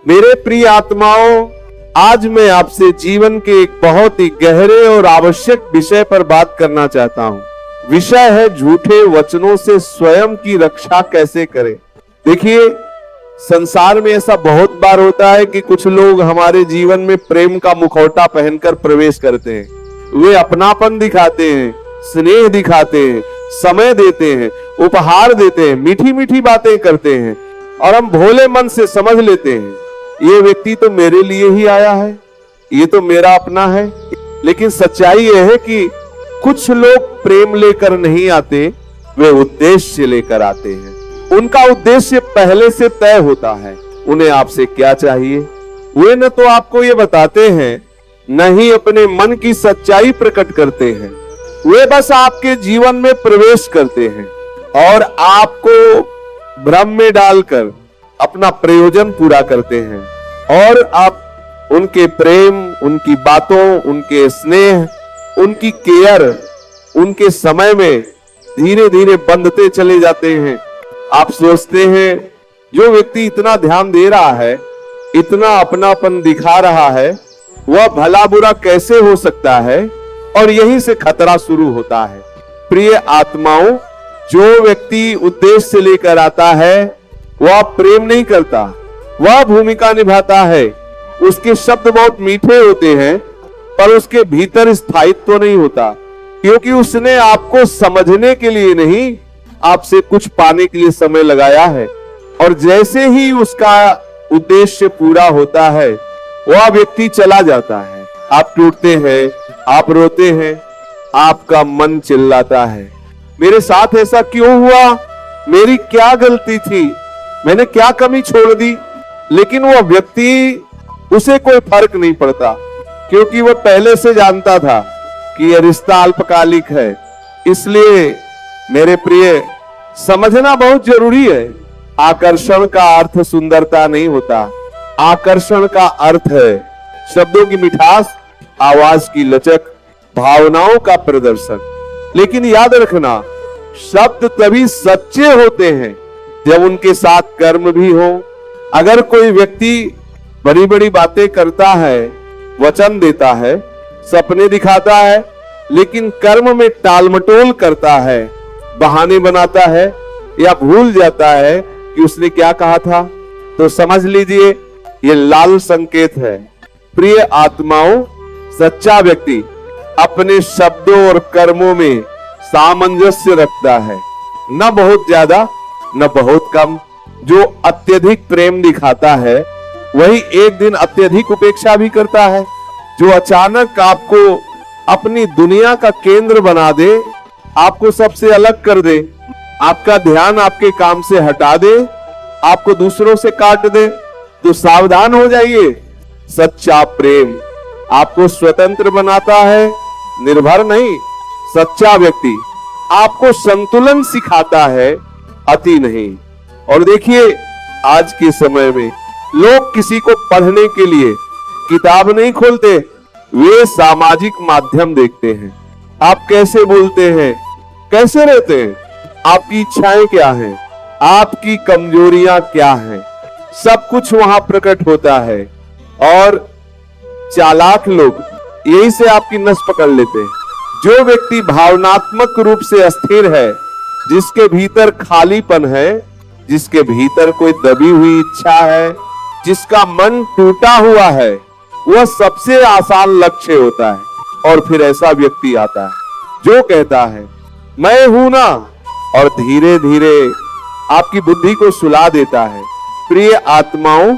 मेरे प्रिय आत्माओं, आज मैं आपसे जीवन के एक बहुत ही गहरे और आवश्यक विषय पर बात करना चाहता हूं। विषय है झूठे वचनों से स्वयं की रक्षा कैसे करें। देखिए, संसार में ऐसा बहुत बार होता है कि कुछ लोग हमारे जीवन में प्रेम का मुखौटा पहनकर प्रवेश करते हैं। वे अपनापन दिखाते हैं, स्नेह दिखाते हैं, समय देते हैं, उपहार देते हैं, मीठी मीठी बातें करते हैं और हम भोले मन से समझ लेते हैं ये व्यक्ति तो मेरे लिए ही आया है, ये तो मेरा अपना है। लेकिन सच्चाई यह है कि कुछ लोग प्रेम लेकर नहीं आते, वे उद्देश्य लेकर आते हैं। उनका उद्देश्य पहले से तय होता है। उन्हें आपसे क्या चाहिए, वे न तो आपको ये बताते हैं, न ही अपने मन की सच्चाई प्रकट करते हैं। वे बस आपके जीवन में प्रवेश करते हैं और आपको भ्रम में डालकर अपना प्रयोजन पूरा करते हैं और आप उनके प्रेम, उनकी बातों, उनके स्नेह, उनकी केयर, उनके समय में धीरे धीरे बंधते चले जाते हैं। आप सोचते हैं जो व्यक्ति इतना ध्यान दे रहा है, इतना अपनापन दिखा रहा है, वह भला बुरा कैसे हो सकता है, और यहीं से खतरा शुरू होता है। प्रिय आत्माओं, जो व्यक्ति उद्देश्य लेकर आता है वह प्रेम नहीं करता, वह भूमिका निभाता है। उसके शब्द बहुत मीठे होते हैं पर उसके भीतर स्थायित्व नहीं होता, क्योंकि उसने आपको समझने के लिए नहीं, आपसे कुछ पाने के लिए समय लगाया है। और जैसे ही उसका उद्देश्य पूरा होता है वह व्यक्ति चला जाता है। आप टूटते हैं, आप रोते हैं, आपका मन चिल्लाता है, मेरे साथ ऐसा क्यों हुआ, मेरी क्या गलती थी, मैंने क्या कमी छोड़ दी। लेकिन वह व्यक्ति, उसे कोई फर्क नहीं पड़ता, क्योंकि वह पहले से जानता था कि यह रिश्ता अल्पकालिक है। इसलिए मेरे प्रिय, समझना बहुत जरूरी है, आकर्षण का अर्थ सुंदरता नहीं होता। आकर्षण का अर्थ है शब्दों की मिठास, आवाज की लचक, भावनाओं का प्रदर्शन। लेकिन याद रखना, शब्द तभी सच्चे होते हैं जब उनके साथ कर्म भी हो। अगर कोई व्यक्ति बड़ी बड़ी बातें करता है, वचन देता है, सपने दिखाता है, लेकिन कर्म में टालमटोल करता है, बहाने बनाता है या भूल जाता है कि उसने क्या कहा था, तो समझ लीजिए ये लाल संकेत है। प्रिय आत्माओं, सच्चा व्यक्ति अपने शब्दों और कर्मों में सामंजस्य रखता है, न बहुत ज्यादा न बहुत कम। जो अत्यधिक प्रेम दिखाता है वही एक दिन अत्यधिक उपेक्षा भी करता है। जो अचानक आपको अपनी दुनिया का केंद्र बना दे, आपको सबसे अलग कर दे, आपका ध्यान आपके काम से हटा दे, आपको दूसरों से काट दे, तो सावधान हो जाइए। सच्चा प्रेम आपको स्वतंत्र बनाता है, निर्भर नहीं। सच्चा व्यक्ति आपको संतुलन सिखाता है, अति नहीं। और देखिए, आज के समय में लोग किसी को पढ़ने के लिए किताब नहीं खोलते, वे सामाजिक माध्यम देखते हैं। आप कैसे बोलते हैं, कैसे रहते हैं, आपकी इच्छाएं क्या हैं, आपकी कमजोरियां क्या हैं, सब कुछ वहां प्रकट होता है। और चालाक लोग यही से आपकी नस पकड़ लेते हैं। जो व्यक्ति भावनात्मक रूप से अस्थिर है, जिसके भीतर खालीपन है, जिसके भीतर कोई दबी हुई इच्छा है, जिसका मन टूटा हुआ है, वह सबसे आसान लक्ष्य होता है। और फिर ऐसा व्यक्ति आता है जो कहता है मैं हूं ना, और धीरे धीरे आपकी बुद्धि को सुला देता है। प्रिय आत्माओं,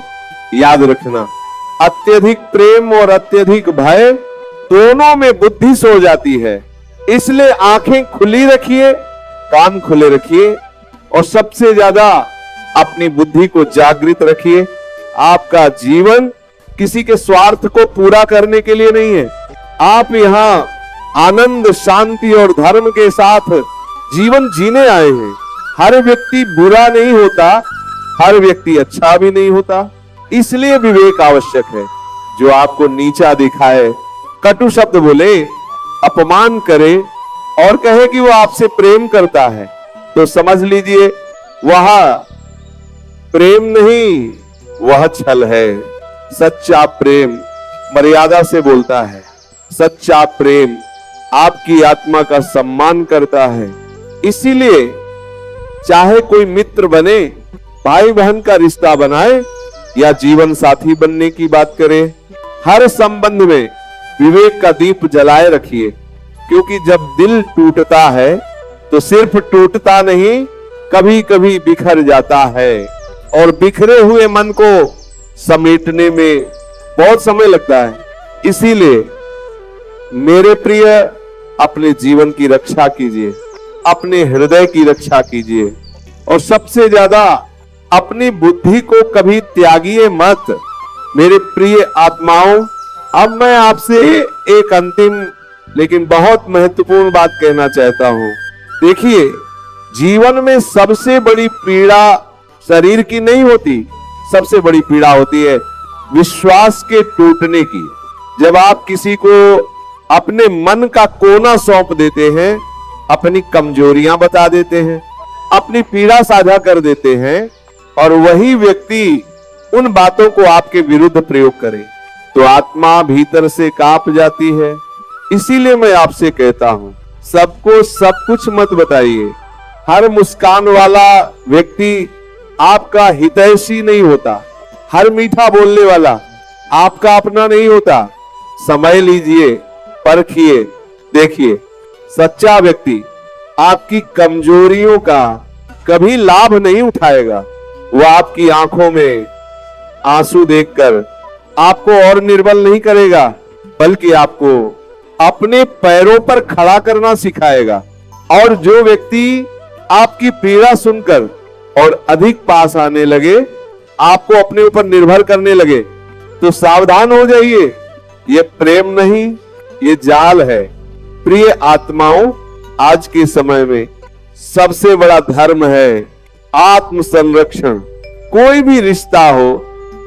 याद रखना, अत्यधिक प्रेम और अत्यधिक भय दोनों में बुद्धि सो जाती है। इसलिए आंखें खुली रखिए, कान खुले रखिए और सबसे ज्यादा अपनी बुद्धि को जागृत रखिए। आपका जीवन किसी के स्वार्थ को पूरा करने के लिए नहीं है। आप यहाँ आनंद, शांति और धर्म के साथ जीवन जीने आए हैं। हर व्यक्ति बुरा नहीं होता, हर व्यक्ति अच्छा भी नहीं होता। इसलिए विवेक आवश्यक है। जो आपको नीचा दिखाए, कटु शब्द बोले, अपमान करे और कहे कि वो आपसे प्रेम करता है, तो समझ लीजिए वह प्रेम नहीं, वह छल है। सच्चा प्रेम मर्यादा से बोलता है। सच्चा प्रेम आपकी आत्मा का सम्मान करता है। इसीलिए चाहे कोई मित्र बने, भाई बहन का रिश्ता बनाए या जीवन साथी बनने की बात करे, हर संबंध में विवेक का दीप जलाए रखिए। क्योंकि जब दिल टूटता है तो सिर्फ टूटता नहीं, कभी कभी बिखर जाता है, और बिखरे हुए मन को समेटने में बहुत समय लगता है। इसीलिए मेरे प्रिय, अपने जीवन की रक्षा कीजिए, अपने हृदय की रक्षा कीजिए, और सबसे ज्यादा अपनी बुद्धि को कभी त्यागिए मत। मेरे प्रिय आत्माओं, अब मैं आपसे एक अंतिम लेकिन बहुत महत्वपूर्ण बात कहना चाहता हूं। देखिए, जीवन में सबसे बड़ी पीड़ा शरीर की नहीं होती, सबसे बड़ी पीड़ा होती है विश्वास के टूटने की। जब आप किसी को अपने मन का कोना सौंप देते हैं, अपनी कमजोरियां बता देते हैं, अपनी पीड़ा साझा कर देते हैं, और वही व्यक्ति उन बातों को आपके विरुद्ध प्रयोग करे, तो आत्मा भीतर से कांप जाती है। इसीलिए मैं आपसे कहता हूं, सबको सब कुछ मत बताइए। हर मुस्कान वाला व्यक्ति आपका हितैषी नहीं होता, हर मीठा बोलने वाला आपका अपना नहीं होता। समय लीजिए, परखिए, देखिए, सच्चा व्यक्ति आपकी कमजोरियों का कभी लाभ नहीं उठाएगा। वह आपकी आंखों में आंसू देखकर आपको और निर्बल नहीं करेगा, बल्कि आपको अपने पैरों पर खड़ा करना सिखाएगा। और जो व्यक्ति आपकी पीड़ा सुनकर और अधिक पास आने लगे, आपको अपने ऊपर निर्भर करने लगे, तो सावधान हो जाइए, ये प्रेम नहीं, ये जाल है। प्रिय आत्माओं, आज के समय में सबसे बड़ा धर्म है आत्म संरक्षण। कोई भी रिश्ता हो,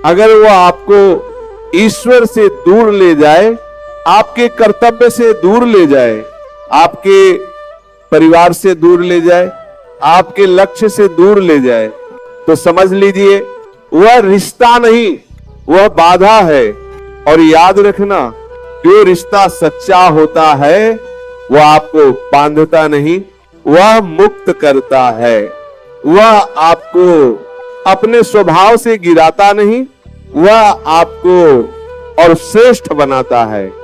अगर वो आपको ईश्वर से दूर ले जाए, आपके कर्तव्य से दूर ले जाए, आपके परिवार से दूर ले जाए, आपके लक्ष्य से दूर ले जाए, तो समझ लीजिए वह रिश्ता नहीं, वह बाधा है। और याद रखना, जो रिश्ता सच्चा होता है वह आपको बांधता नहीं, वह मुक्त करता है। वह आपको अपने स्वभाव से गिराता नहीं, वह आपको और श्रेष्ठ बनाता है।